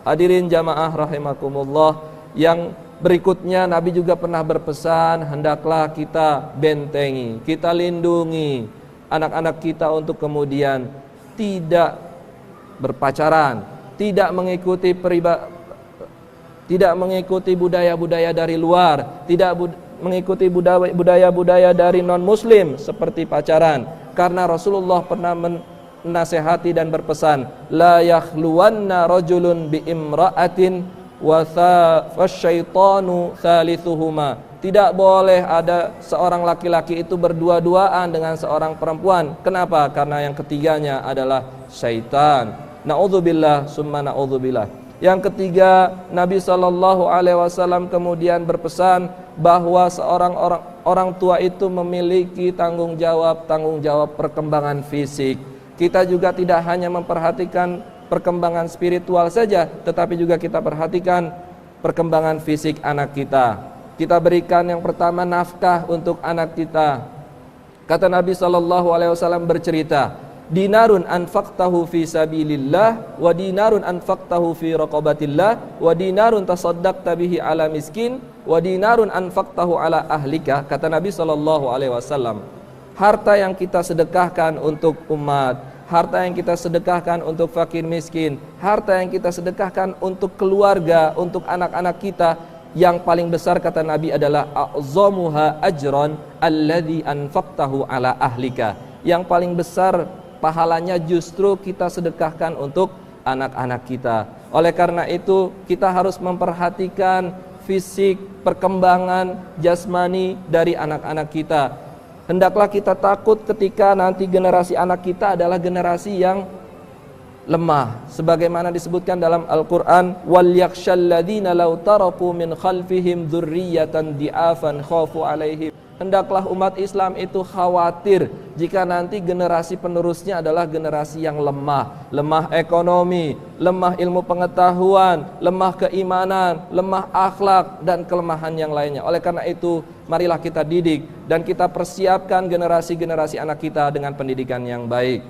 Hadirin jamaah rahimakumullah, yang berikutnya Nabi juga pernah berpesan, hendaklah kita bentengi, kita lindungi anak-anak kita untuk kemudian tidak berpacaran, tidak mengikuti budaya-budaya dari luar, tidak mengikuti budaya-budaya dari non-muslim seperti pacaran. Karena Rasulullah pernah menasehati dan berpesan, la yakhluwanna rajulun bi imra'atin wa fasyaitanu thalithuhuma. Tidak boleh ada seorang laki-laki itu berdua-duaan dengan seorang perempuan. Kenapa? Karena yang ketiganya adalah syaitan. Na'udzubillah summa na'udzubillah. Yang ketiga, Nabi SAW kemudian berpesan bahwa seorang orang tua itu memiliki tanggung jawab perkembangan fisik. Kita juga tidak hanya memperhatikan perkembangan spiritual saja, tetapi juga kita perhatikan perkembangan fisik anak kita. Kita berikan yang pertama nafkah untuk anak kita. Kata Nabi SAW bercerita, dinarun anfaqtahu fi sabilillah wa dinarun anfaqtahu fi raqabatillah wa dinarun tasaddaqta bihi ala miskin wa dinarun anfaqtahu ala ahlika. Kata Nabi SAW, harta yang kita sedekahkan untuk umat, harta yang kita sedekahkan untuk fakir miskin, harta yang kita sedekahkan untuk keluarga, untuk anak-anak kita, yang paling besar kata Nabi adalah a'zamuha ajran alladhi anfaqtahu ala ahlika. Yang paling besar pahalanya justru kita sedekahkan untuk anak-anak kita. Oleh karena itu kita harus memperhatikan fisik, perkembangan jasmani dari anak-anak kita. Hendaklah kita takut ketika nanti generasi anak kita adalah generasi yang lemah, sebagaimana disebutkan dalam Al-Quran, wal yakshal ladina law taraku min khalfihim dzurriyyatan di'afan khafu alaihim. Hendaklah umat Islam itu khawatir jika nanti generasi penerusnya adalah generasi yang lemah ekonomi, lemah ilmu pengetahuan, lemah keimanan, lemah akhlak dan kelemahan yang lainnya. Oleh karena itu, marilah kita didik dan kita persiapkan generasi-generasi anak kita dengan pendidikan yang baik.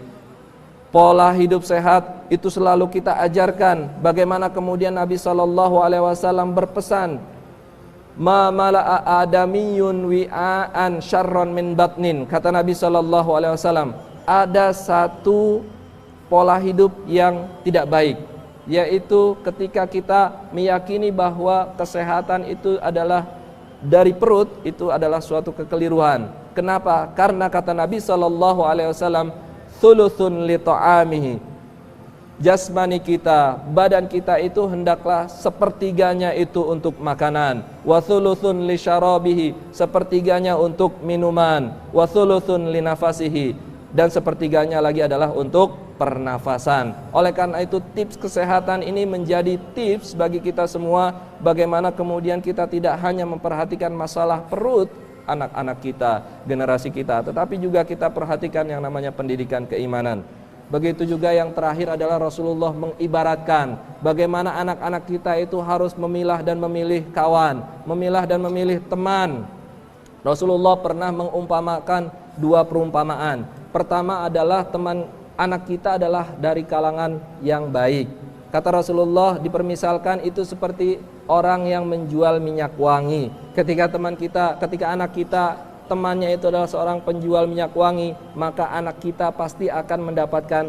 Pola hidup sehat itu selalu kita ajarkan. Bagaimana kemudian Nabi SAW berpesan, ma mala'a adamiyun wi'an syarron min batnin. Kata Nabi SAW, ada satu pola hidup yang tidak baik, yaitu ketika kita meyakini bahwa kesehatan itu adalah dari perut, itu adalah suatu kekeliruan. Kenapa? Karena kata Nabi SAW, thuluthun li ta'amihi, jasmani kita, badan kita itu hendaklah sepertiganya itu untuk makanan, wa thuluthun li syarabihi, sepertiganya untuk minuman, wa thuluthun li nafasihi, dan sepertiganya lagi adalah untuk pernafasan. Oleh karena itu tips kesehatan ini menjadi tips bagi kita semua, bagaimana kemudian kita tidak hanya memperhatikan masalah perut anak-anak kita, generasi kita, tetapi juga kita perhatikan yang namanya pendidikan keimanan. Begitu juga yang terakhir adalah Rasulullah mengibaratkan bagaimana anak-anak kita itu harus memilah dan memilih kawan, memilah dan memilih teman. Rasulullah pernah mengumpamakan dua perumpamaan. Pertama adalah teman anak kita adalah dari kalangan yang baik. Kata Rasulullah, dipermisalkan itu seperti orang yang menjual minyak wangi. Ketika anak kita temannya itu adalah seorang penjual minyak wangi, maka anak kita pasti akan mendapatkan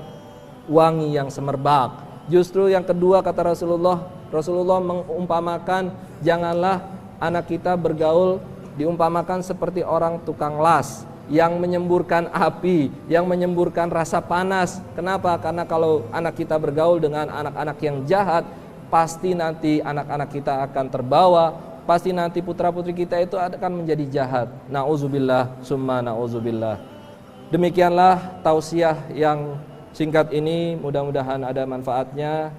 wangi yang semerbak. Justru yang kedua kata Rasulullah mengumpamakan janganlah anak kita bergaul, diumpamakan seperti orang tukang las yang menyemburkan api, yang menyemburkan rasa panas. Kenapa? Karena kalau anak kita bergaul dengan anak-anak yang jahat, pasti nanti anak-anak kita akan terbawa, pasti nanti putra-putri kita itu akan menjadi jahat. Na'udzubillah summa na'udzubillah. Demikianlah tausiah yang singkat ini, mudah-mudahan ada manfaatnya.